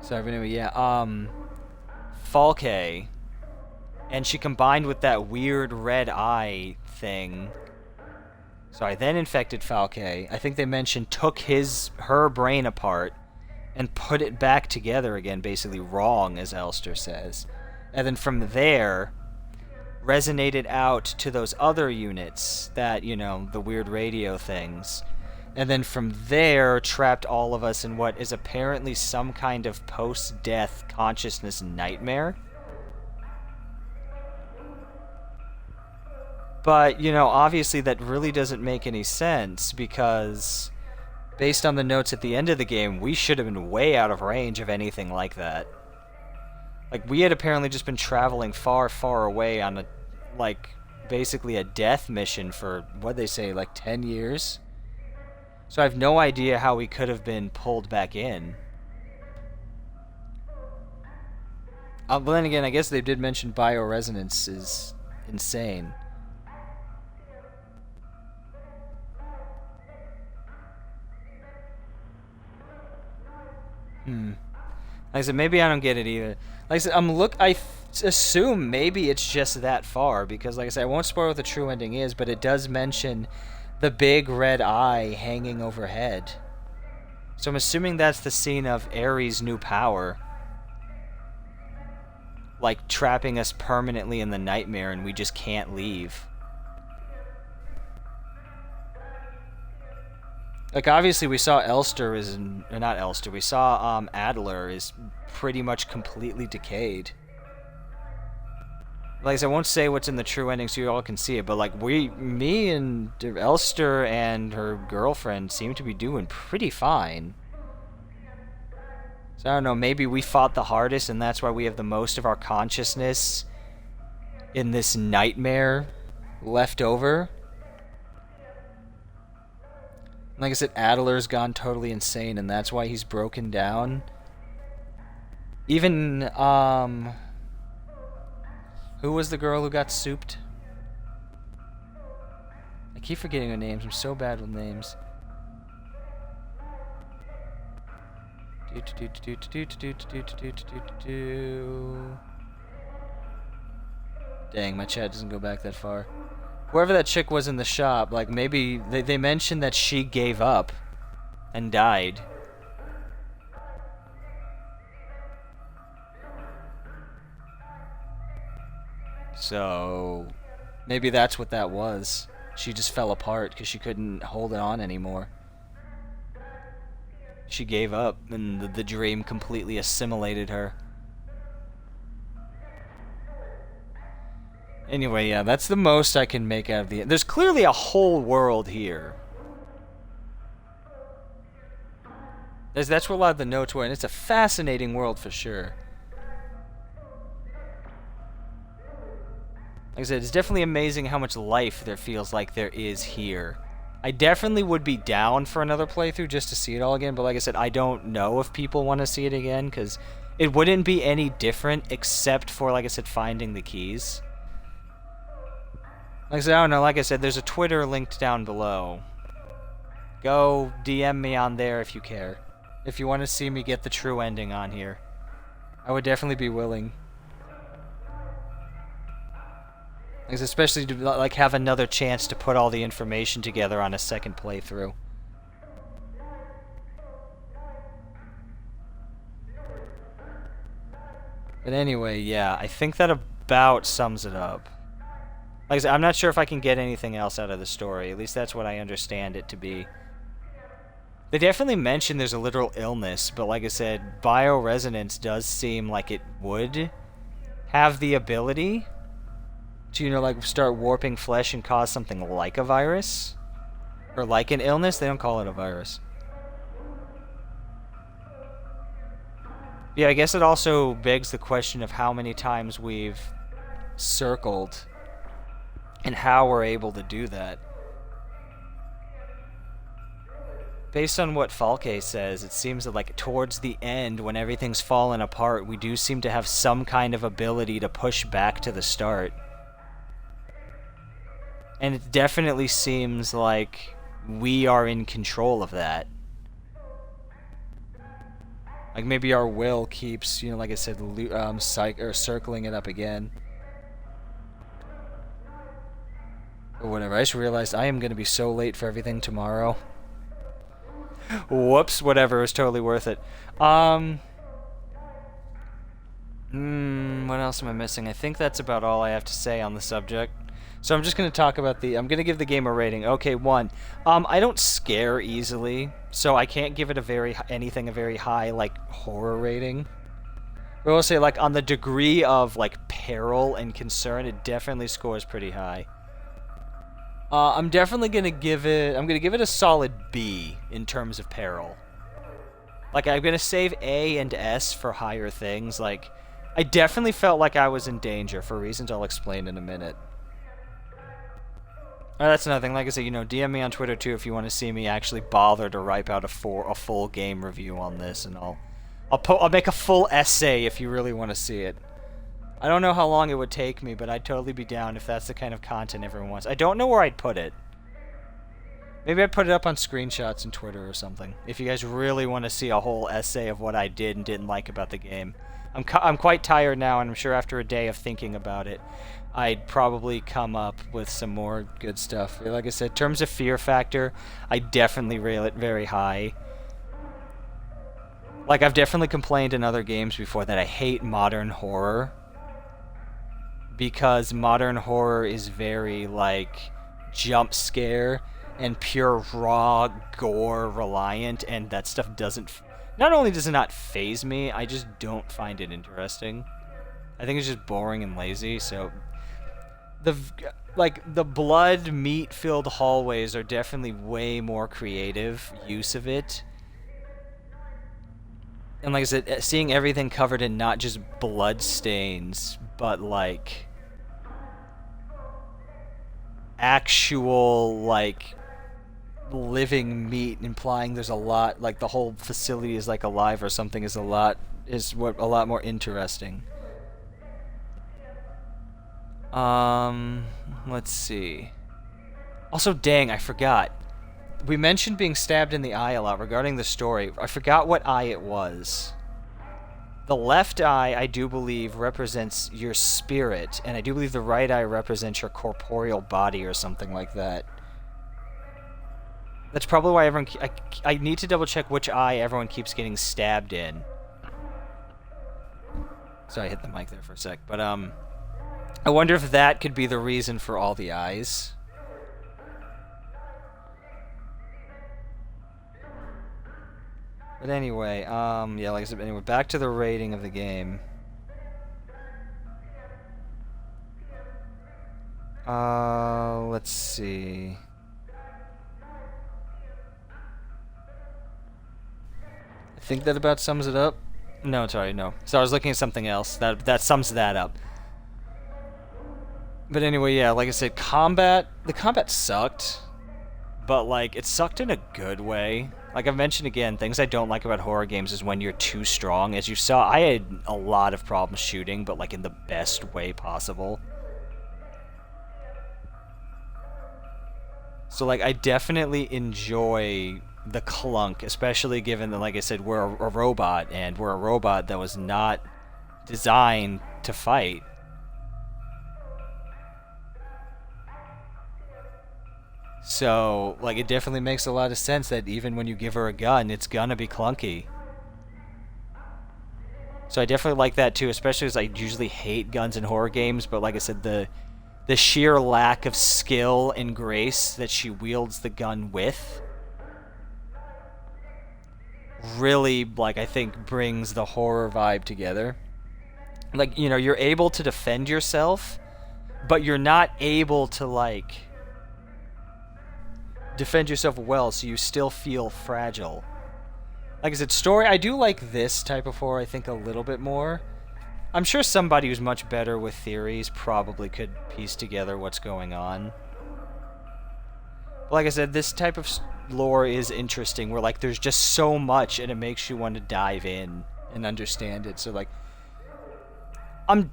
Sorry, but anyway, yeah, Falke. And she combined with that weird red eye thing. Sorry, then infected Falke. I think they mentioned took her brain apart and put it back together again, basically wrong, as Elster says. And then from there, resonated out to those other units that, you know, the weird radio things. And then from there, trapped all of us in what is apparently some kind of post-death consciousness nightmare. But, you know, obviously that really doesn't make any sense, because based on the notes at the end of the game, we should have been way out of range of anything like that. Like, we had apparently just been traveling far, far away on a, like, basically a death mission for, what'd they say, like 10 years? So I have no idea how we could have been pulled back in. But then again, I guess they did mention bioresonance is insane. Like I said, maybe I don't get it either. Like I said, I assume maybe it's just that far, because like I said, I won't spoil what the true ending is, but it does mention the big red eye hanging overhead. So I'm assuming that's the scene of Ares' new power. Like, trapping us permanently in the nightmare and we just can't leave. Like, obviously we saw Elster is not Elster, we saw Adler is pretty much completely decayed. Like I said, I won't say what's in the true ending so you all can see it, but like me and Elster and her girlfriend seem to be doing pretty fine. So I don't know, maybe we fought the hardest and that's why we have the most of our consciousness in this nightmare left over. Like I said, Adler's gone totally insane, and that's why he's broken down. Even, who was the girl who got souped? I keep forgetting her names. I'm so bad with names. Dang, my chat doesn't go back that far. Whoever that chick was in the shop, like, maybe they mentioned that she gave up and died. So maybe that's what that was. She just fell apart because she couldn't hold it on anymore. She gave up, and the dream completely assimilated her. Anyway, yeah, that's the most I can make out of the... There's clearly a whole world here. That's where a lot of the notes were, and it's a fascinating world for sure. Like I said, it's definitely amazing how much life there feels like there is here. I definitely would be down for another playthrough just to see it all again, but like I said, I don't know if people want to see it again, because it wouldn't be any different except for, like I said, finding the keys. Like I said, I don't know, like I said, there's a Twitter linked down below. Go DM me on there if you care. If you want to see me get the true ending on here. I would definitely be willing. Especially to like have another chance to put all the information together on a second playthrough. But anyway, yeah, I think that about sums it up. Like I said, I'm not sure if I can get anything else out of the story. At least that's what I understand it to be. They definitely mention there's a literal illness, but like I said, bioresonance does seem like it would have the ability to, you know, like start warping flesh and cause something like a virus. Or like an illness. They don't call it a virus. Yeah, I guess it also begs the question of how many times we've circled and how we're able to do that. Based on what Falke says, it seems that like towards the end, when everything's fallen apart, we do seem to have some kind of ability to push back to the start. And it definitely seems like we are in control of that. Like maybe our will keeps, you know, like I said, circling it up again. Or whatever. I just realized I am going to be so late for everything tomorrow. Whoops, whatever, it was totally worth it. What else am I missing? I think that's about all I have to say on the subject. So I'm just going to talk about I'm going to give the game a rating. Okay, 1. I don't scare easily, so I can't give it a very high, like, horror rating. But I'll say, like, on the degree of, like, peril and concern, it definitely scores pretty high. I'm definitely going to give it a solid B in terms of peril. Like, I'm going to save A and S for higher things. Like, I definitely felt like I was in danger for reasons I'll explain in a minute. That's another thing. Like I said, you know, DM me on Twitter too if you want to see me actually bother to write out a full game review on this, and I'll make a full essay if you really want to see it. I don't know how long it would take me, but I'd totally be down if that's the kind of content everyone wants. I don't know where I'd put it. Maybe I'd put it up on screenshots and Twitter or something. If you guys really want to see a whole essay of what I did and didn't like about the game. I'm quite tired now, and I'm sure after a day of thinking about it, I'd probably come up with some more good stuff. Like I said, in terms of fear factor, I definitely rate it very high. Like, I've definitely complained in other games before that I hate modern horror. Because modern horror is very, like, jump scare and pure raw gore reliant, and that stuff doesn't... Not only does it not faze me, I just don't find it interesting. I think it's just boring and lazy, so... The blood, meat-filled hallways are definitely way more creative use of it. And like I said, seeing everything covered in not just blood stains, but like... actual, like... living meat, implying there's a lot, like the whole facility is like alive or something, is a lot more interesting. Let's see. Also, dang, I forgot. We mentioned being stabbed in the eye a lot regarding the story. I forgot what eye it was. The left eye, I do believe, represents your spirit, and I do believe the right eye represents your corporeal body or something like that. That's probably why everyone... I need to double check which eye everyone keeps getting stabbed in. Sorry, I hit the mic there for a sec. But, I wonder if that could be the reason for all the eyes. But anyway, yeah, like I said, anyway, back to the rating of the game. Let's see. think that about sums it up. No, sorry, no. So I was looking at something else that sums that up. But anyway, yeah, like I said, the combat sucked, but like it sucked in a good way. Like I've mentioned again, things I don't like about horror games is when you're too strong. As you saw, I had a lot of problems shooting, but like in the best way possible. So like I definitely enjoy the clunk, especially given that, like I said, we're a robot, and we're a robot that was not designed to fight. So, like, it definitely makes a lot of sense that even when you give her a gun, it's gonna be clunky. So I definitely like that too, especially as I usually hate guns in horror games, but like I said, the sheer lack of skill and grace that she wields the gun with really, like, I think brings the horror vibe together. Like, you know, you're able to defend yourself, but you're not able to, like, defend yourself well, so you still feel fragile. Like I said, story, I do like this type of horror, I think, a little bit more. I'm sure somebody who's much better with theories probably could piece together what's going on. But like I said, this type of lore is interesting, where, like, there's just so much, and it makes you want to dive in and understand it. So, like, I'm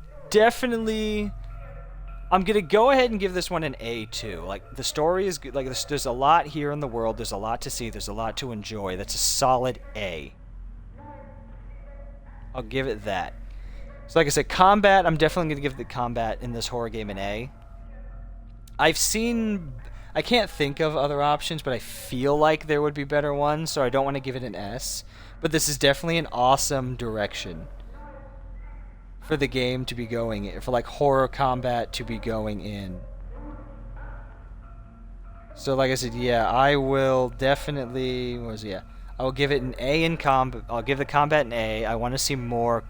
gonna go ahead and give this one an A too. Like, the story is good. Like, there's a lot here in the world. There's a lot to see. There's a lot to enjoy. That's a solid A. I'll give it that. So, like I said, combat. I'm definitely gonna give the combat in this horror game an A. I can't think of other options, but I feel like there would be better ones, so I don't want to give it an S. But this is definitely an awesome direction for the game to be going in, for like horror combat to be going in. So like I said, yeah, I will definitely, I will give it an A in combat. I'll give the combat an A. I want to see more,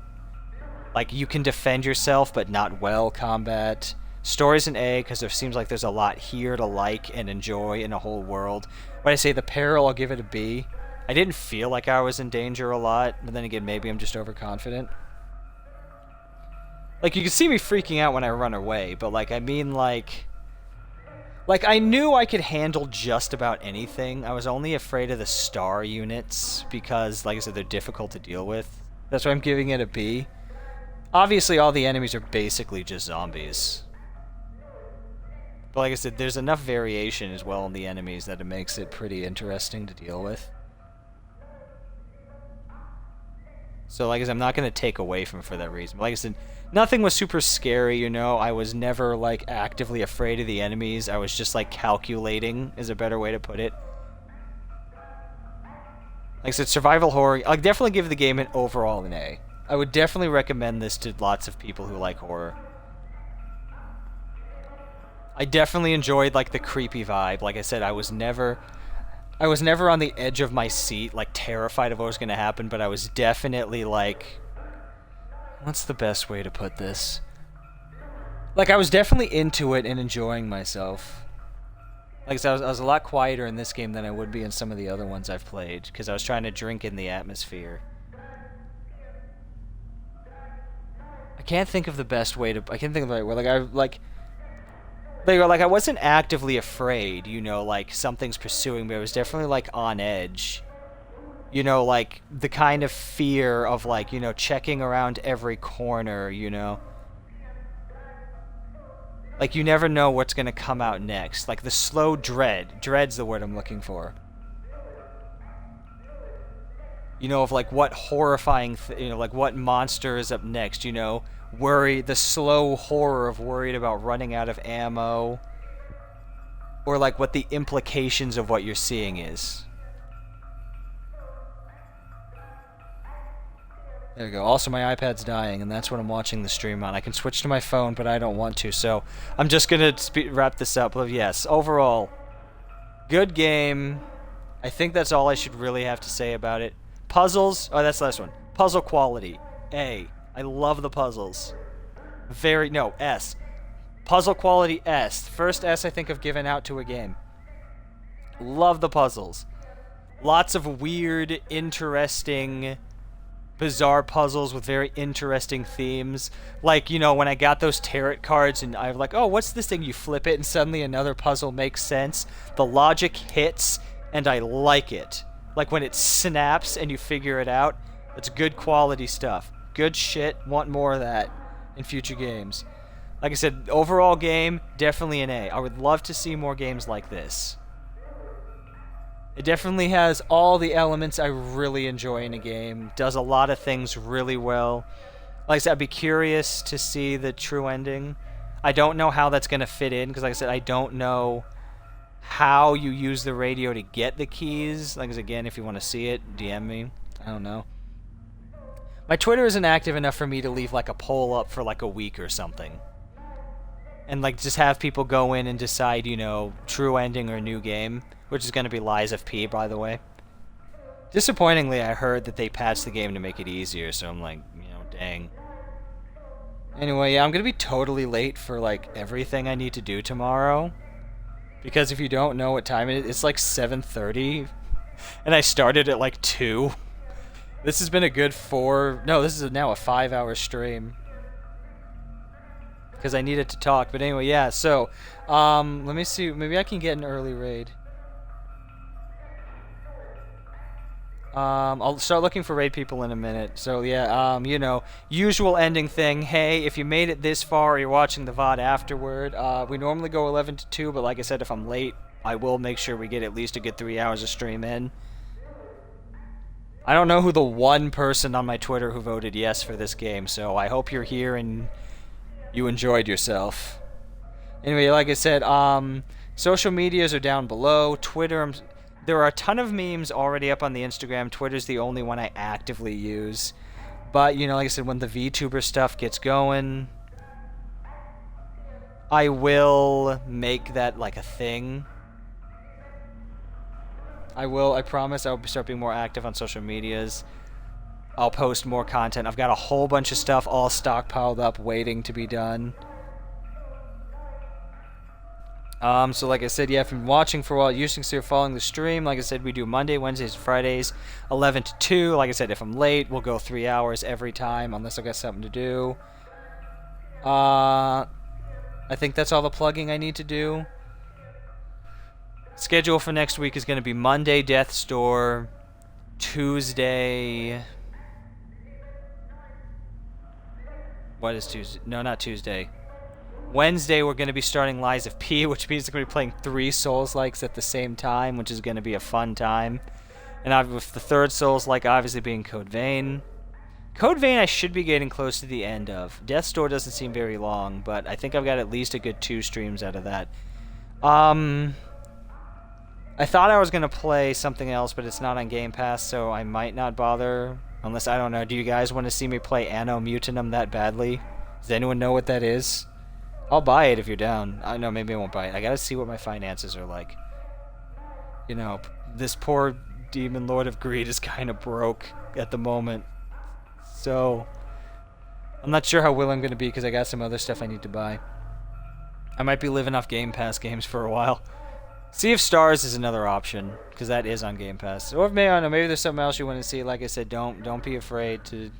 like, you can defend yourself but not well combat. Story's an A because there seems like there's a lot here to like and enjoy in a whole world. When I say the peril, I'll give it a B. I didn't feel like I was in danger a lot, but then again, maybe I'm just overconfident. Like, you can see me freaking out when I run away, but, like, I mean, like, I knew I could handle just about anything. I was only afraid of the star units because, like I said, they're difficult to deal with. That's why I'm giving it a B. Obviously, all the enemies are basically just zombies. But like I said, there's enough variation as well in the enemies that it makes it pretty interesting to deal with. So, like I said, I'm not going to take away from it for that reason. But like I said, nothing was super scary, you know. I was never, like, actively afraid of the enemies. I was just, like, calculating is a better way to put it. Like I said, survival horror, I'll definitely give the game an overall an A. I would definitely recommend this to lots of people who like horror. I definitely enjoyed, like, the creepy vibe. Like I said, I was never on the edge of my seat, like, terrified of what was going to happen, but I was definitely, like, what's the best way to put this? Like, I was definitely into it and enjoying myself. Like I said, I was a lot quieter in this game than I would be in some of the other ones I've played, because I was trying to drink in the atmosphere. I can't think of the best way to... I can't think of the right way. Like, I wasn't actively afraid, you know, like, something's pursuing me. I was definitely, like, on edge. You know, like, the kind of fear of, like, you know, checking around every corner, you know. Like, you never know what's gonna come out next. Like, the slow dread. Dread's the word I'm looking for. You know, of, like, what horrifying, you know, like, what monster is up next, you know. The slow horror of worried about running out of ammo, or like what the implications of what you're seeing is. There we go. Also, my iPad's dying, and that's what I'm watching the stream on. I can switch to my phone, but I don't want to, so I'm just gonna wrap this up. But yes, overall, good game. I think that's all I should really have to say about it. Puzzles. Oh, that's the last one. Puzzle quality. A. I love the puzzles. S. Puzzle quality S. First S I think I've given out to a game. Love the puzzles. Lots of weird, interesting, bizarre puzzles with very interesting themes. Like, you know, when I got those tarot cards and I'm like, oh, what's this thing? You flip it and suddenly another puzzle makes sense. The logic hits and I like it. Like when it snaps and you figure it out. It's good quality stuff. Good shit. Want more of that in future games. Like I said, overall game, definitely an A. I would love to see more games like this. It definitely has all the elements I really enjoy in a game. Does a lot of things really well. Like I said, I'd be curious to see the true ending. I don't know how that's going to fit in, because like I said, I don't know how you use the radio to get the keys. Like, again, if you want to see it, DM me. I don't know. My Twitter isn't active enough for me to leave like a poll up for like a week or something. And like just have people go in and decide, you know, true ending or new game, which is going to be Lies of P, by the way. Disappointingly, I heard that they patched the game to make it easier, so I'm like, you know, dang. Anyway, yeah, I'm going to be totally late for like everything I need to do tomorrow. Because if you don't know what time it is, it's like 7:30, and I started at like 2. This has been a good this is now a 5-hour stream. Because I needed to talk, but anyway, yeah, so, let me see, maybe I can get an early raid. I'll start looking for raid people in a minute, so yeah, you know, usual ending thing, hey, if you made it this far or you're watching the VOD afterward, we normally go 11 to 2, but like I said, if I'm late, I will make sure we get at least a good 3 hours of stream in. I don't know who the one person on my Twitter who voted yes for this game, so I hope you're here and you enjoyed yourself. Anyway, like I said, social medias are down below. Twitter, there are a ton of memes already up on the Instagram. Twitter's the only one I actively use. But, you know, like I said, when the VTuber stuff gets going, I will make that like a thing. I promise I'll start being more active on social medias. I'll post more content. I've got a whole bunch of stuff all stockpiled up waiting to be done. So like I said, yeah, if you've been watching for a while, you can see you're following the stream. Like I said, we do Monday, Wednesdays, Fridays, 11 to 2. Like I said, if I'm late, we'll go 3 hours every time, unless I've got something to do. I think that's all the plugging I need to do. Schedule for next week is going to be Monday, Death's Door, Tuesday... What is Tuesday? No, not Tuesday. Wednesday, we're going to be starting Lies of P, which means we're going to be playing 3 Souls-likes at the same time, which is going to be a fun time. And with the third Souls-like obviously being Code Vein. Code Vein I should be getting close to the end of. Death's Door doesn't seem very long, but I think I've got at least a good 2 streams out of that. I thought I was going to play something else, but it's not on Game Pass, so I might not bother. Unless, I don't know, do you guys want to see me play Anno Mutanum that badly? Does anyone know what that is? I'll buy it if you're down. I know, maybe I won't buy it. I gotta see what my finances are like. You know, this poor Demon Lord of Greed is kind of broke at the moment. So, I'm not sure how well I'm going to be because I got some other stuff I need to buy. I might be living off Game Pass games for a while. Sea of Stars is another option, because that is on Game Pass. Or maybe, I don't know, maybe there's something else you want to see. Like I said, don't be afraid to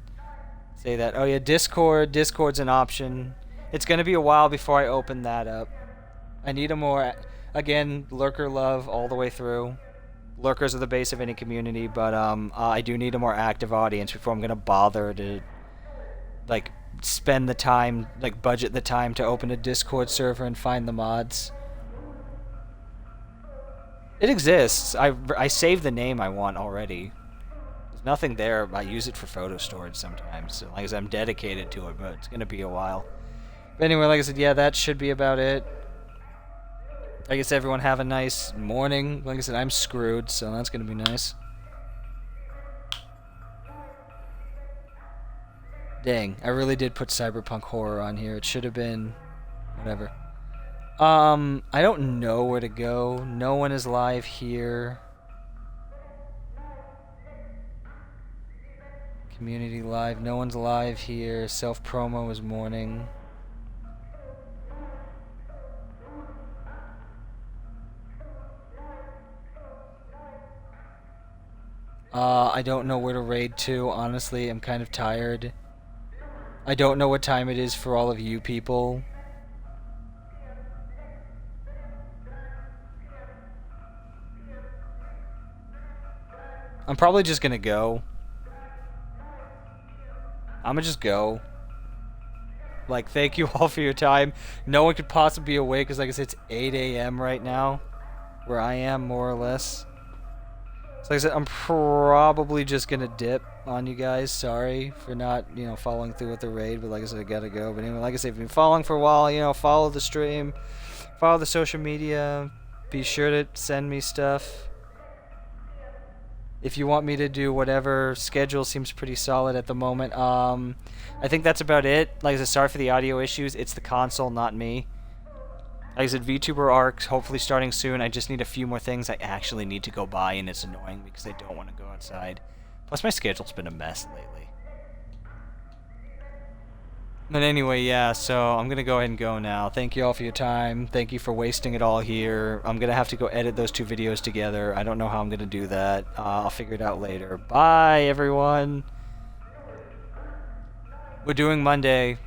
say that. Oh yeah, Discord. Discord's an option. It's going to be a while before I open that up. I need a more, again, lurker love all the way through. Lurkers are the base of any community, but I do need a more active audience before I'm going to bother to, like, spend the time, like, budget the time to open a Discord server and find the mods. It exists. I saved the name I want already. There's nothing there. I use it for photo storage sometimes. So, like I said, I'm dedicated to it, but it's going to be a while. But anyway, like I said, yeah, that should be about it. I guess everyone have a nice morning. Like I said, I'm screwed, so that's going to be nice. Dang, I really did put Cyberpunk Horror on here. It should have been... whatever. I don't know where to go. No one is live here. Community live. No one's live here. Self-promo is morning. I don't know where to raid to, honestly. I'm kind of tired. I don't know what time it is for all of you people. I'm probably just gonna go. I'm gonna just go. Like, thank you all for your time. No one could possibly be awake, because like I said, it's 8 a.m. right now. Where I am, more or less. So like I said, I'm probably just gonna dip on you guys. Sorry for not, following through with the raid, but like I said, I gotta go. But anyway, like I said, if you've been following for a while, follow the stream, follow the social media, be sure to send me stuff. If you want me to do whatever, schedule seems pretty solid at the moment. I think that's about it. Like I said, sorry for the audio issues. It's the console, not me. Like I said, VTuber Arc, hopefully starting soon. I just need a few more things I actually need to go buy, and it's annoying because I don't want to go outside. Plus, my schedule's been a mess lately. But anyway, yeah, so I'm going to go ahead and go now. Thank you all for your time. Thank you for wasting it all here. I'm going to have to go edit those 2 videos together. I don't know how I'm going to do that. I'll figure it out later. Bye, everyone. We're doing Monday.